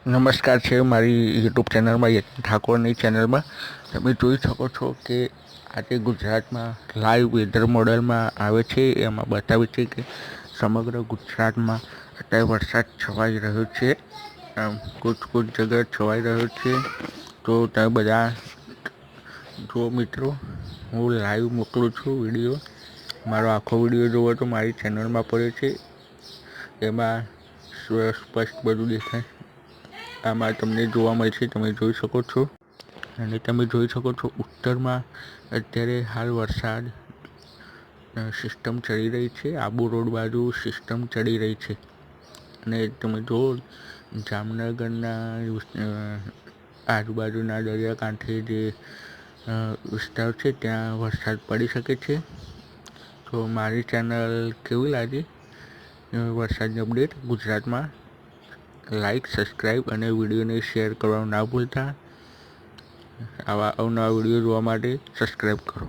નમસ્કાર છે મારી યુટ્યુબ ચેનલમાં યતિન ઠાકોરની ચેનલમાં તમે જોઈ શકો છો કે આજે ગુજરાતમાં લાઈવ વેધર મોડલમાં આવે છે. એમાં બતાવે છે કે સમગ્ર ગુજરાતમાં અત્યારે વરસાદ છવાઈ રહ્યો છે. કુછ જગ્યાએ છવાઈ રહ્યો છે. તો તમે બધા જો મિત્રો, હું લાઈવ મોકલું છું વિડીયો. મારો આખો વિડીયો જોવો તો મારી ચેનલમાં પડ્યો છે. એમાં સ્પષ્ટ બધું દેખાય. આમાં તમને જોવા મળશે, તમે જોઈ શકો છો. અને તમે જોઈ શકો છો ઉત્તરમાં અત્યારે હાલ વરસાદ સિસ્ટમ ચડી રહી છે. આબુ રોડ બાજુ સિસ્ટમ ચડી રહી છે. અને તમે જુઓ જામનગરના આજુબાજુના દરિયાકાંઠે જે વિસ્તાર છે ત્યાં વરસાદ પડી શકે છે. તો મારી ચેનલ કેવી લાગી વરસાદની અપડેટ ગુજરાતમાં, લાઈક, સબસ્ક્રાઈબ અને વિડીયોને શેર કરવાનું ના ભૂલતા. આવા અવનવા વિડીયો જોવા માટે સબસ્ક્રાઈબ કરો.